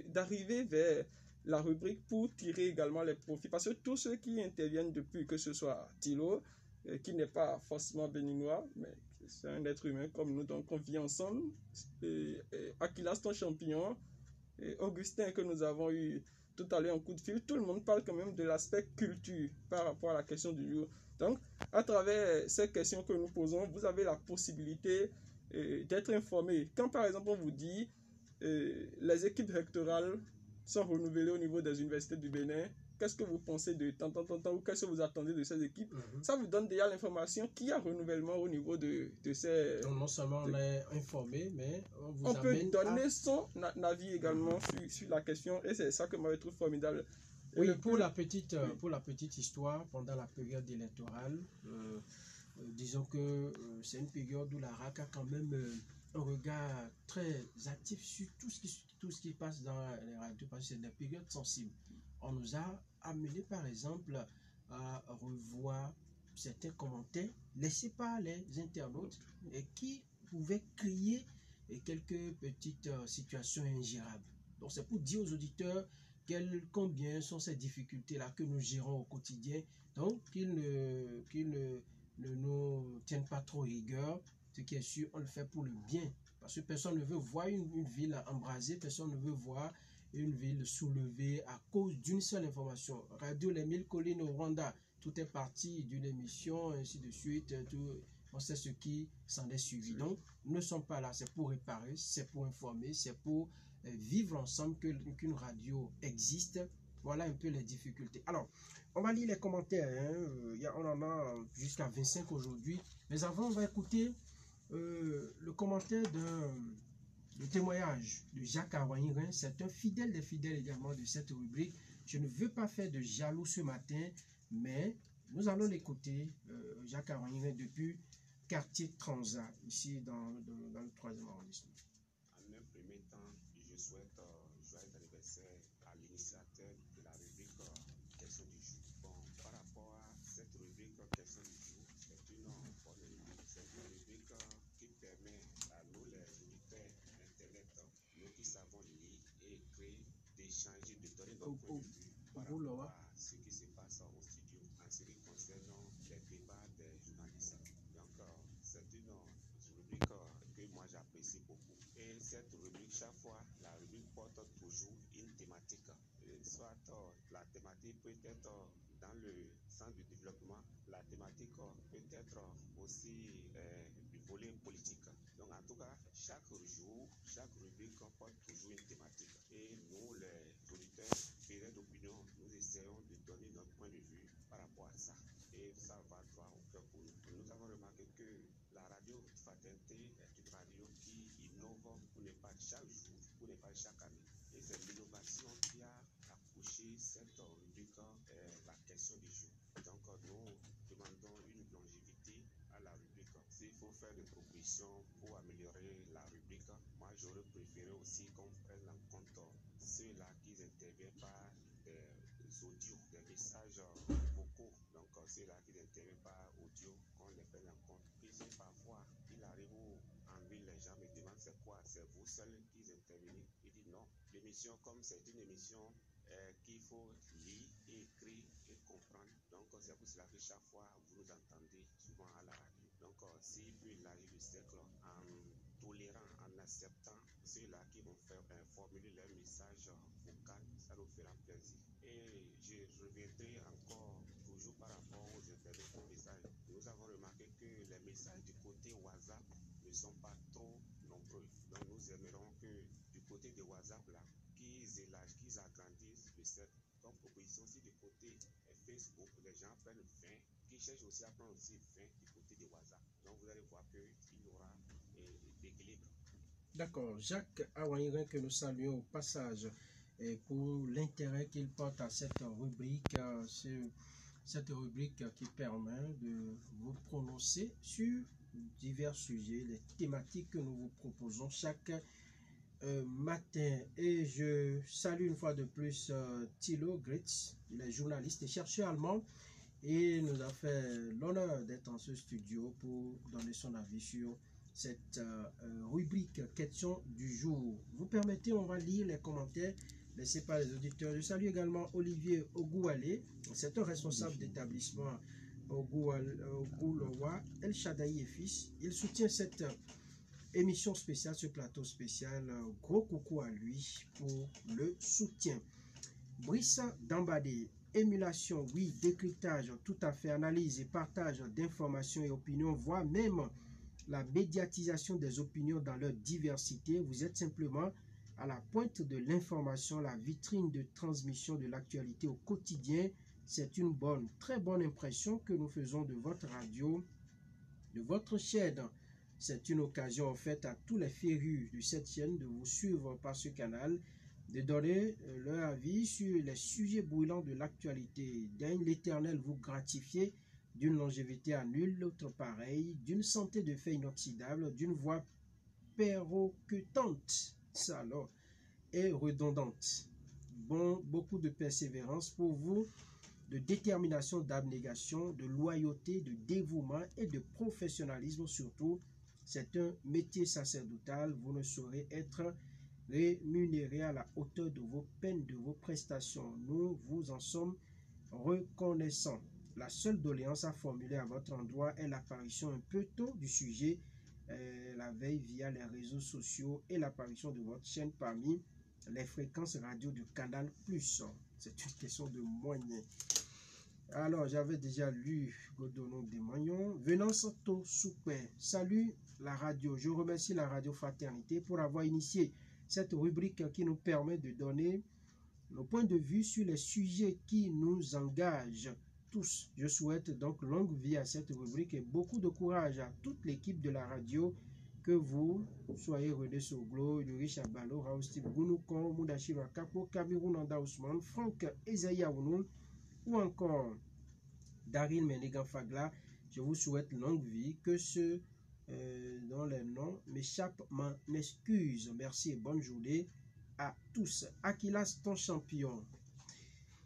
d'arriver vers la rubrique pour tirer également les profits. Parce que tous ceux qui interviennent depuis, que ce soit Thilo, qui n'est pas forcément béninois, mais c'est un être humain comme nous, donc on vit ensemble. Akilas, ton champignon, Augustin que nous avons eu tout à l'heure en coup de fil, tout le monde parle quand même de l'aspect culture par rapport à la question du jour. Donc, à travers ces questions que nous posons, vous avez la possibilité d'être informé. Quand par exemple on vous dit les équipes rectorales sont renouvelées au niveau des universités du Bénin, qu'est-ce que vous pensez de temps ou qu'est-ce que vous attendez de ces équipes? Ça vous donne déjà l'information qu'il y a renouvellement au niveau de ces... Donc non seulement on est informé, mais on peut donner son avis également sur la question et c'est ça que moi je trouve formidable. Oui, pour la petite histoire, pendant la période électorale, disons que c'est une période où la RAC a quand même un regard très actif sur tout ce qui passe dans les radios, parce que c'est des périodes sensibles. On nous a amené par exemple à revoir certains commentaires laissés par les internautes et qui pouvaient créer quelques petites situations ingérables. Donc c'est pour dire aux auditeurs combien sont ces difficultés-là que nous gérons au quotidien. Donc, qu'ils ne nous tiennent pas trop rigueur. Ce qui est sûr, on le fait pour le bien. Parce que personne ne veut voir une ville embrasée, personne ne veut voir une ville soulevée à cause d'une seule information. Radio Les Mille Collines au Rwanda, tout est parti d'une émission, ainsi de suite. On sait ce qui s'en est suivi. Donc, nous ne sommes pas là, c'est pour réparer, c'est pour informer, c'est pour vivre ensemble qu'une radio existe. Voilà un peu les difficultés. Alors, on va lire les commentaires. Hein. On en a jusqu'à 25 aujourd'hui. Mais avant, on va écouter le commentaire le témoignage de Jacques Awanyirin. C'est un fidèle des fidèles également de cette rubrique. Je ne veux pas faire de jaloux ce matin, mais nous allons l'écouter, Jacques Awanyirin, depuis quartier Transat, ici dans le 3e arrondissement. En un premier temps, je souhaite joyeux anniversaire à l'initiateur de la rubrique Question du jour. Bon, par rapport à cette rubrique Question du jour, c'est une bonne rubrique. C'est une rubrique qui permet à nous, les auditeurs d'Internet, nous qui savons lire et écrire, d'échanger, de donner notre point de vue par rapport à ce qui se passe au studio en ce qui concerne les débats des journalistes. Donc, c'est une rubrique que moi j'apprécie beaucoup. Et cette rubrique, chaque fois, la rubrique porte toujours une thématique. Soit la thématique peut être dans le sens du développement, la thématique peut être aussi du volet politique. Donc en tout cas, chaque jour, chaque rubrique porte toujours une thématique. Et nous, les auditeurs fidèles d'opinion, nous essayons de donner notre point de vue par rapport à ça. Et ça va droit au cœur pour nous. Nous avons remarqué que la radio Fraternité est une radio qui innove pour ne pas chaque jour, pour ne pas chaque année. Et c'est l'innovation qui a accouché cette rubrique, la question du jour. Donc nous demandons une longévité à la rubrique. S'il faut faire des propositions pour améliorer la rubrique, moi j'aurais préféré aussi qu'on prenne en compte ceux-là qui interviennent par des audios, des messages vocaux. Donc ceux-là qui n'interviennent pas audio, qu'on les prenne en compte. Puisque parfois, il arrive où en ville, les gens me demandent c'est quoi, c'est vous seul qui intervenez. Il dit non. L'émission, comme c'est une émission qu'il faut lire et écrire et comprendre. Donc c'est pour cela que chaque fois, vous nous entendez souvent à la radio. Donc s'il peut élargir le cercle en tolérant, en acceptant ceux-là qui vont faire formuler leur message vocal, ça nous fera plaisir. Et je reviendrai encore toujours par rapport aux interventions aux messages. Nous avons remarqué que les messages du côté WhatsApp ne sont pas trop nombreux. Donc nous aimerons que du côté de WhatsApp là, qu'ils élargissent, qu'ils agrandissent le cercle. Comme proposition aussi du côté Facebook, les gens prennent 20, qui cherchent aussi à prendre aussi 20 du côté de WhatsApp. Donc vous allez voir qu'il y aura l'équilibre. D'accord, Jacques Awanyirin, que nous saluons au passage pour l'intérêt qu'il porte à cette rubrique qui permet de vous prononcer sur divers sujets, les thématiques que nous vous proposons chaque matin. Et je salue une fois de plus Thilo Gritz, il est journaliste et chercheur allemand et nous a fait l'honneur d'être en ce studio pour donner son avis sur cette rubrique question du jour. Vous permettez, on va lire les commentaires laissés par les auditeurs. Je salue également Olivier Ogoualé, c'est un responsable d'établissement Ogoulowa, El Shaddai et Fils. Il soutient cette émission spéciale, ce plateau spécial. Gros coucou à lui pour le soutien. Brice Dambadé, émulation, oui, décryptage, tout à fait, analyse et partage d'informations et opinions, voire même la médiatisation des opinions dans leur diversité. Vous êtes simplement à la pointe de l'information, la vitrine de transmission de l'actualité au quotidien. C'est une bonne, très bonne impression que nous faisons de votre radio, de votre chaîne. C'est une occasion offerte à tous les férus de cette chaîne de vous suivre par ce canal, de donner leur avis sur les sujets brûlants de l'actualité. Daigne l'Éternel vous gratifier d'une longévité à nul autre pareil, d'une santé de fait inoxydable, d'une voix perroquetante, ça alors, et redondante. Bon, beaucoup de persévérance pour vous, de détermination, d'abnégation, de loyauté, de dévouement et de professionnalisme surtout. C'est un métier sacerdotal, vous ne saurez être rémunérés à la hauteur de vos peines, de vos prestations. Nous vous en sommes reconnaissants. La seule doléance à formuler à votre endroit est l'apparition un peu tôt du sujet la veille via les réseaux sociaux et l'apparition de votre chaîne parmi les fréquences radio de Canal+. C'est une question de moyens. Alors, j'avais déjà lu Godonon des Magnon. Venance to Soupe. Salut la radio. Je remercie la radio Fraternité pour avoir initié cette rubrique qui nous permet de donner nos points de vue sur les sujets qui nous engagent tous. Je souhaite donc longue vie à cette rubrique et beaucoup de courage à toute l'équipe de la radio, que vous soyez René Soglo, Yuri Chabalo, Raoul Steve Gounouko, Moudachiro Kapo, Kabiru Nanda Ousmane, Franck Ezaïa Ounou ou encore Daryl Menegan Fagla. Je vous souhaite longue vie, que ceux dont les noms m'échappent m'en excusent. Merci et bonne journée à tous. Akilas, ton champion.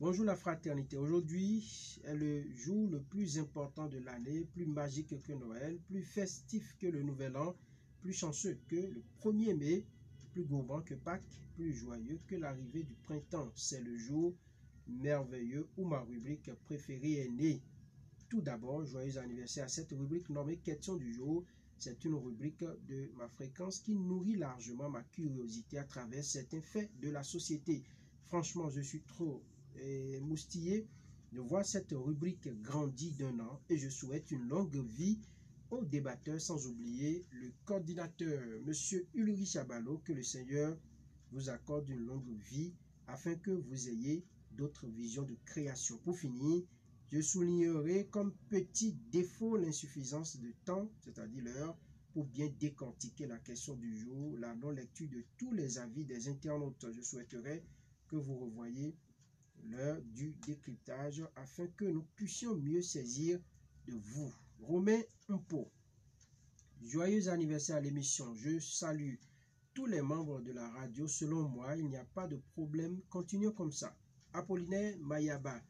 Bonjour la fraternité. Aujourd'hui est le jour le plus important de l'année, plus magique que Noël, plus festif que le Nouvel An, plus chanceux que le 1er mai, plus gourmand que Pâques, plus joyeux que l'arrivée du printemps. C'est le jour merveilleux où ma rubrique préférée est née. Tout d'abord, joyeux anniversaire à cette rubrique nommée Question du jour. C'est une rubrique de ma fréquence qui nourrit largement ma curiosité à travers certains faits de la société. Franchement, je suis trop moustillé de voir cette rubrique grandir d'un an et je souhaite une longue vie aux débatteurs, sans oublier le coordinateur, M. Ulrich Chabalo, que le Seigneur vous accorde une longue vie afin que vous ayez d'autres visions de création. Pour finir, je soulignerai comme petit défaut l'insuffisance de temps, c'est-à-dire l'heure, pour bien décortiquer la question du jour, la non-lecture de tous les avis des internautes. Je souhaiterais que vous revoyiez l'heure du décryptage afin que nous puissions mieux saisir de vous. Romain Mpo, joyeux anniversaire à l'émission. Je salue tous les membres de la radio. Selon moi, il n'y a pas de problème. Continuons comme ça. Apollinaire Mayaba,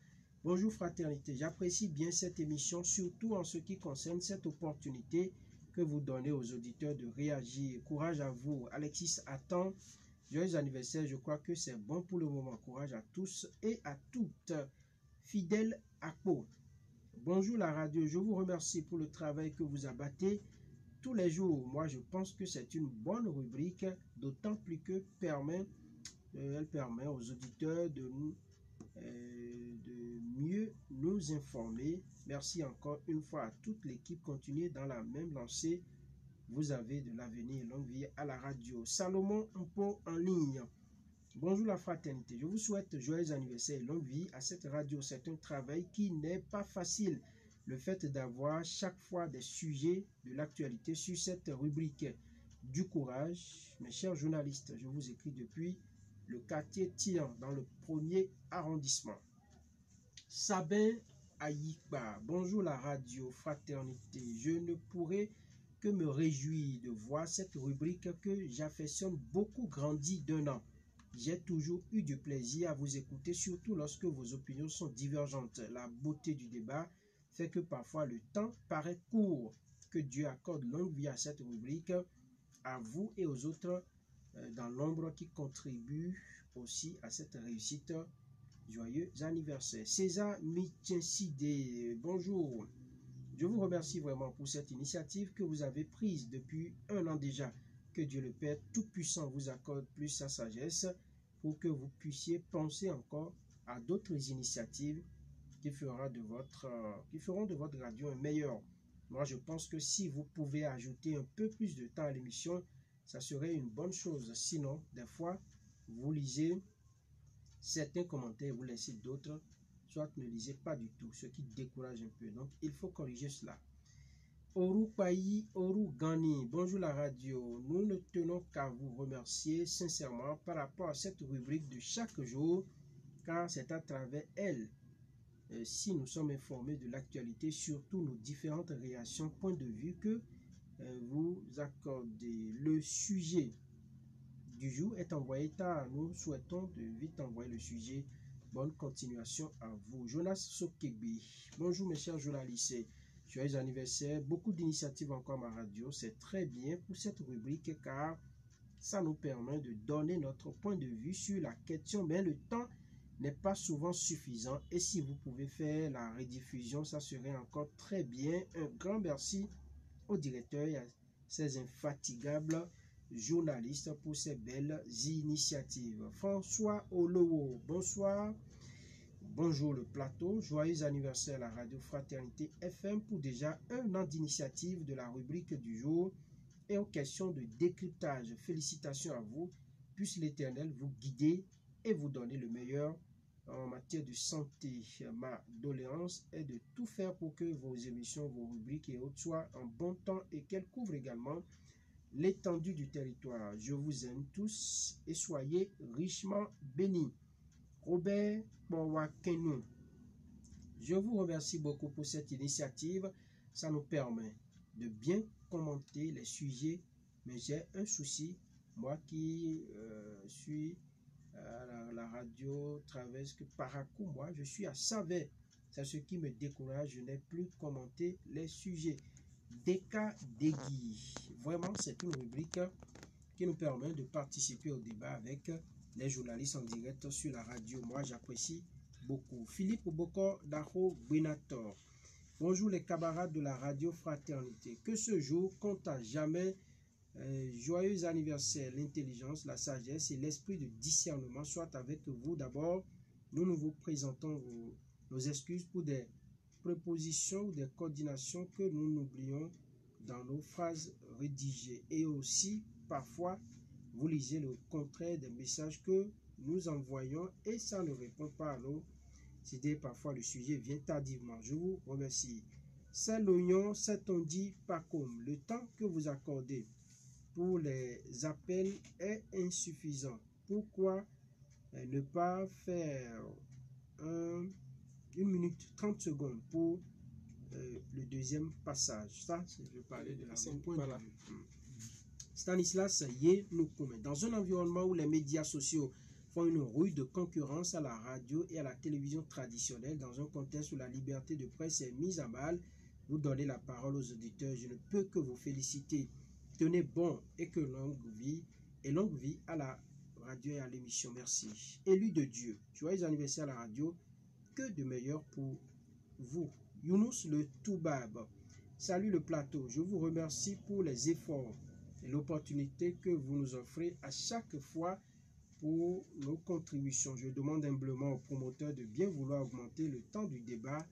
bonjour fraternité. J'apprécie bien cette émission, surtout en ce qui concerne cette opportunité que vous donnez aux auditeurs de réagir. Courage à vous. Alexis attend. Joyeux anniversaire, je crois que c'est bon pour le moment. Courage à tous et à toutes. Fidèle Akpo, bonjour la radio, je vous remercie pour le travail que vous abattez tous les jours. Moi, je pense que c'est une bonne rubrique, d'autant plus que elle permet aux auditeurs de mieux nous informer. Merci encore une fois à toute l'équipe. Continuez dans la même lancée. Vous avez de l'avenir. Longue vie à la radio. Salomon Mpo en ligne. Bonjour la fraternité. Je vous souhaite joyeux anniversaire et longue vie à cette radio. C'est un travail qui n'est pas facile. Le fait d'avoir chaque fois des sujets de l'actualité sur cette rubrique. Du courage, mes chers journalistes. Je vous écris depuis le quartier Tian, dans le 1er arrondissement. Sabin Aïkba. Bonjour la radio fraternité. Je ne pourrais que me réjouir de voir cette rubrique que j'affectionne beaucoup grandir d'un an. J'ai toujours eu du plaisir à vous écouter, surtout lorsque vos opinions sont divergentes. La beauté du débat fait que parfois le temps paraît court. Que Dieu accorde longue vie à cette rubrique, à vous et aux autres dans l'ombre qui contribuent aussi à cette réussite. Joyeux anniversaire. César Mitienside, bonjour. Je vous remercie vraiment pour cette initiative que vous avez prise depuis un an déjà. Que Dieu le Père Tout-Puissant vous accorde plus sa sagesse pour que vous puissiez penser encore à d'autres initiatives qui feront de votre radio un meilleur. Moi, je pense que si vous pouvez ajouter un peu plus de temps à l'émission, ça serait une bonne chose. Sinon, des fois, vous lisez certains commentaires, vous laissez d'autres, soit ne lisez pas du tout, ce qui décourage un peu. Donc, il faut corriger cela. Oru Payi, Oru Gani, bonjour la radio. Nous ne tenons qu'à vous remercier sincèrement par rapport à cette rubrique de chaque jour, car c'est à travers elle, si nous sommes informés de l'actualité, surtout nos différentes réactions, points de vue que vous accordez. Le sujet du jour est envoyé tard. Nous souhaitons de vite envoyer le sujet. Bonne continuation à vous. Jonas Sokebe, bonjour mes chers journalistes. Joyeux anniversaire. Beaucoup d'initiatives encore à ma radio. C'est très bien pour cette rubrique car Ça nous permet de donner notre point de vue sur la question, mais le temps n'est pas souvent suffisant. Et si vous pouvez faire la rediffusion, ça serait encore très bien. Un grand merci au directeur et à ces infatigables journalistes pour ces belles initiatives. François Olowo, bonsoir. Bonjour le plateau, joyeux anniversaire à la radio Fraternité FM pour déjà 1 an d'initiative de la rubrique du jour et aux questions de décryptage. Félicitations à vous, puisse l'Éternel vous guider et vous donner le meilleur en matière de santé. Ma doléance est de tout faire pour que vos émissions, vos rubriques et autres soient en bon temps et qu'elles couvrent également l'étendue du territoire. Je vous aime tous et soyez richement bénis. Robert Bowakenou, je vous remercie beaucoup pour cette initiative. Ça nous permet de bien commenter les sujets, mais j'ai un souci, moi qui suis à la radio Traverse Paracou, moi je suis à Savet, c'est ce qui me décourage, je n'ai plus commenté les sujets. Deka Degui, vraiment c'est une rubrique qui nous permet de participer au débat avec les journalistes en direct sur la radio. Moi, j'apprécie beaucoup. Philippe Boko Daho Benator. Bonjour les camarades de la radio Fraternité. Que ce jour compte à jamais. Joyeux anniversaire. L'intelligence, la sagesse et l'esprit de discernement soit avec vous. D'abord, nous vous présentons nos excuses pour des prépositions ou des coordinations que nous oublions dans nos phrases rédigées. Et aussi, parfois, vous lisez le contraire des messages que nous envoyons et ça ne répond pas à nos idées. Parfois, le sujet vient tardivement. Je vous remercie. C'est l'oignon, c'est on dit pas comme. Le temps que vous accordez pour les appels est insuffisant. Pourquoi ne pas faire 1 minute 30 secondes pour le deuxième passage? Ça, je parlais de la point de vue. Stanislas Yenoukoumé. Dans un environnement où les médias sociaux font une rude concurrence à la radio et à la télévision traditionnelle, dans un contexte où la liberté de presse est mise à mal, vous donnez la parole aux auditeurs. Je ne peux que vous féliciter. Tenez bon et que longue vie à la radio et à l'émission. Merci. Élu de Dieu, joyeux anniversaire à la radio. Que de meilleur pour vous. Younous le Toubab. Salut le plateau. Je vous remercie pour les efforts et l'opportunité que vous nous offrez à chaque fois pour nos contributions. Je demande humblement aux promoteurs de bien vouloir augmenter le temps du débat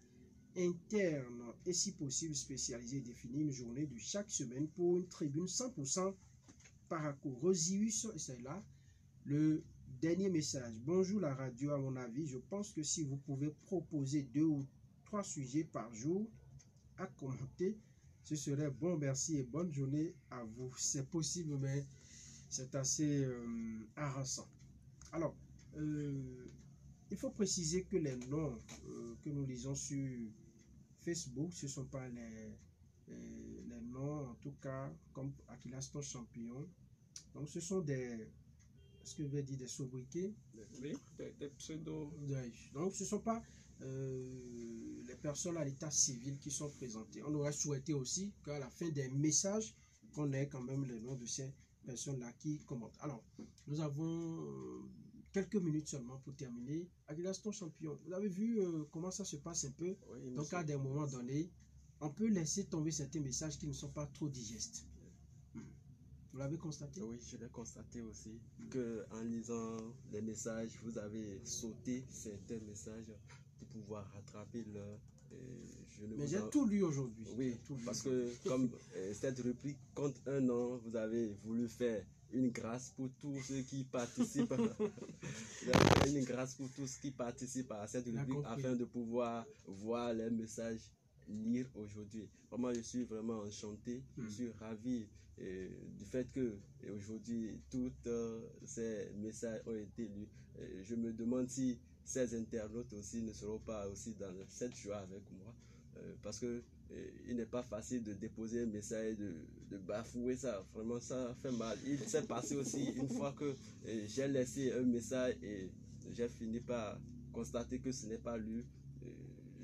interne et si possible spécialisé et définir une journée de chaque semaine pour une tribune 100% Paracou. Rosius, c'est là le dernier message. Bonjour la radio, à mon avis, je pense que si vous pouvez proposer 2 ou 3 sujets par jour à commenter, ce serait bon. Merci et bonne journée à vous. C'est possible, mais c'est assez harassant. Alors, il faut préciser que les noms que nous lisons sur Facebook, ce ne sont pas les noms, en tout cas, comme Akilas ton champion. Donc, ce sont des, est-ce que je vais dire des sobriquets? Oui, des pseudos. Donc, ce ne sont pas les personnes à l'état civil qui sont présentées. On aurait souhaité aussi qu'à la fin des messages, qu'on ait quand même les noms de ces personnes-là qui commentent. Alors, nous avons quelques minutes seulement pour terminer. Aguilas ton champion, vous avez vu comment ça se passe un peu? Oui, donc, à des moments donnés, on peut laisser tomber certains messages qui ne sont pas trop digestes. Vous l'avez constaté? Oui, je l'ai constaté aussi, que en lisant les messages, vous avez sauté certains messages pour pouvoir rattraper leur... Mais j'ai tout lu aujourd'hui. Oui, parce que comme cette rubrique compte 1 an, vous avez voulu faire une grâce pour tous ceux qui participent. Vous avez fait une grâce pour tous ceux qui participent à cette rubrique afin de pouvoir voir les messages lire aujourd'hui. Vraiment, je suis vraiment enchanté. Je suis ravi du fait que aujourd'hui tous ces messages ont été lus. Je me demande si ces internautes aussi ne seront pas aussi dans cette joie avec moi, parce que il n'est pas facile de déposer un message de bafouer ça. Vraiment, ça fait mal. Il s'est passé aussi une fois que j'ai laissé un message et j'ai fini par constater que ce n'est pas lu.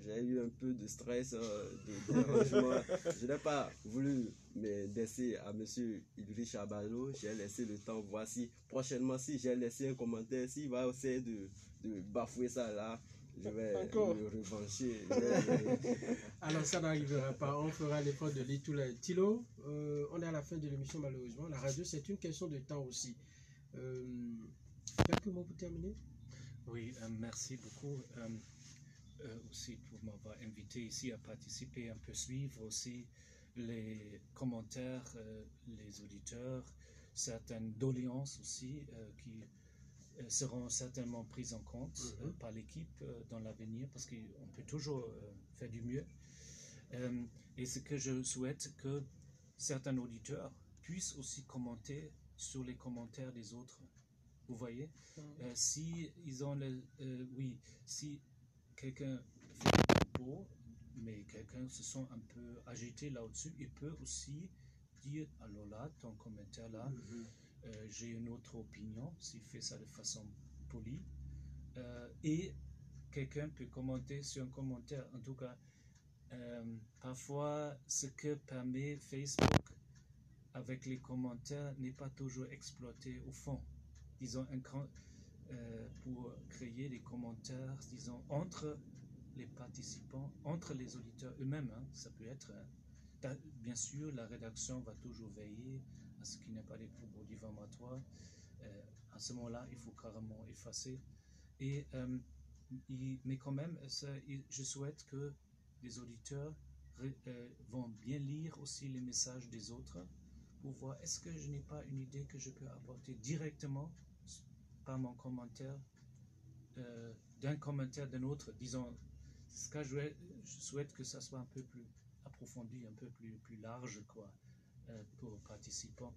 j'ai eu un peu de stress, de dérangement. Je n'ai pas voulu m'adresser à M. Idriss Abalo. J'ai laissé le temps. Voici, prochainement, si j'ai laissé un commentaire, s'il va essayer de bafouer ça là, je vais me revancher. Alors ça n'arrivera pas. On fera l'effort de lire tous les Thilo. On est à la fin de l'émission malheureusement. La radio, c'est une question de temps aussi. Quelques mots pour terminer? Oui, merci beaucoup aussi pour m'avoir invité ici à participer, un peu suivre aussi les commentaires, les auditeurs, certaines doléances aussi qui seront certainement prises en compte par l'équipe dans l'avenir parce qu'on peut toujours faire du mieux. Et ce que je souhaite que certains auditeurs puissent aussi commenter sur les commentaires des autres. Vous voyez, si ils ont si quelqu'un fait des propos, mais quelqu'un se sent un peu agité là-dessus, il peut aussi dire alors là, ton commentaire là, j'ai une autre opinion, s'il fait ça de façon polie, et quelqu'un peut commenter sur un commentaire. En tout cas, parfois, ce que permet Facebook avec les commentaires n'est pas toujours exploité au fond. Disons, pour créer des commentaires, disons, entre les participants, entre les auditeurs eux-mêmes, hein, ça peut être, bien sûr, la rédaction va toujours veiller à ce qu'il n'y ait pas des propos diffamatoires. À ce moment-là, il faut carrément effacer. Mais quand même, je souhaite que les auditeurs vont bien lire aussi les messages des autres pour voir est-ce que je n'ai pas une idée que je peux apporter directement par mon commentaire, d'un commentaire d'un autre, disons, ce que je souhaite que ça soit un peu plus approfondi, un peu plus large, quoi, pour les participants.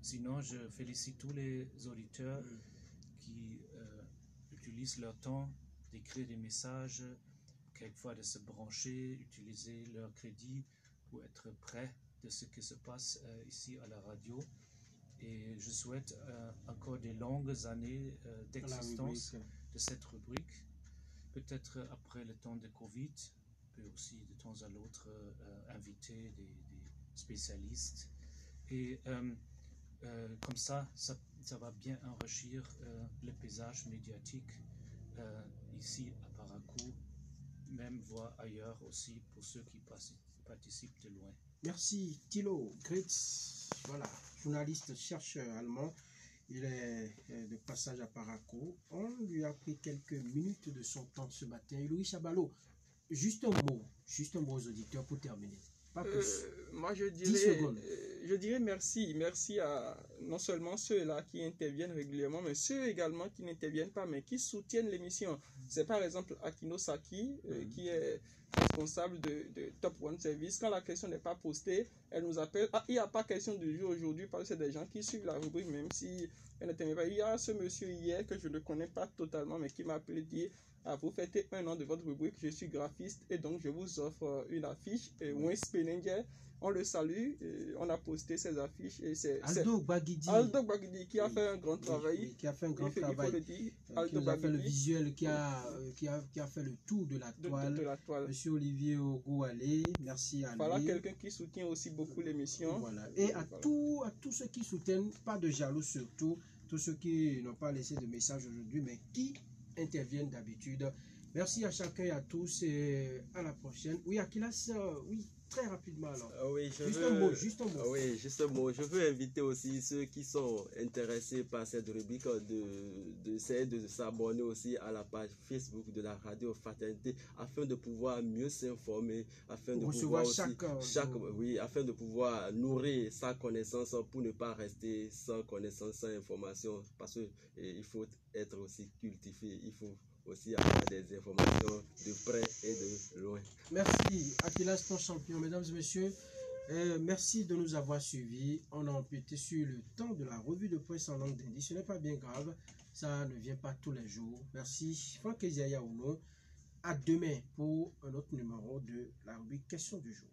Sinon, je félicite tous les auditeurs qui utilisent leur temps d'écrire des messages, quelquefois de se brancher, utiliser leur crédit pour être près de ce qui se passe ici à la radio. Et je souhaite encore des longues années d'existence de cette rubrique. Peut-être après le temps de Covid, on peut aussi de temps à l'autre inviter des spécialistes. Et comme ça va bien enrichir le paysage médiatique ici à Parakou, même voire ailleurs aussi pour ceux qui participent de loin. Merci Thilo Gritz, voilà, journaliste, chercheur allemand. Il est de passage à Parakou. On lui a pris quelques minutes de son temps ce matin. Louis Chabalo, juste un mot aux auditeurs pour terminer. Pas plus. Moi, je 10 secondes. Je dirais merci à non seulement ceux-là qui interviennent régulièrement, mais ceux également qui n'interviennent pas, mais qui soutiennent l'émission. C'est par exemple Akino Saki, qui est responsable de Top One Service. Quand la question n'est pas postée, elle nous appelle. Ah, il n'y a pas question du jour aujourd'hui, parce que c'est des gens qui suivent la rubrique, même si elle n'intervient pas. Il y a ce monsieur hier que je ne connais pas totalement, mais qui m'a appelé dire ah, vous fêtez 1 an de votre rubrique, je suis graphiste et donc je vous offre une affiche. Et Wins Peninger, on le salue, on a posté ces affiches et c'est Aldo Bagidi qui a fait un grand travail. Qui a fait un grand travail. Il faut le dire. Qui nous a fait le visuel, qui a fait le tour de la toile. Monsieur Olivier Ogoualé, merci à lui. Voilà quelqu'un qui soutient aussi beaucoup l'émission. Voilà. Et à tous ceux qui soutiennent, pas de jaloux surtout, tous ceux qui n'ont pas laissé de message aujourd'hui, mais qui interviennent d'habitude. Merci à chacun et à tous et à la prochaine. Oui, Akilas, oui, très rapidement alors. Oui, juste un mot. Oui, juste un mot. Je veux inviter aussi ceux qui sont intéressés par cette rubrique d'essayer de s'abonner aussi à la page Facebook de la radio Fraternité afin de pouvoir mieux s'informer, afin de pouvoir aussi afin de pouvoir nourrir sa connaissance pour ne pas rester sans connaissance, sans information, parce que il faut être aussi cultivé, il faut aussi avoir des informations de près et de loin. Merci Akilas, ton champion, mesdames et messieurs. Merci de nous avoir suivis. On a empiété sur le temps de la revue de presse en langue d'Indi. Ce n'est pas bien grave, ça ne vient pas tous les jours. Merci Franck Eziaya Ouno. À demain pour un autre numéro de la rubrique Question du jour.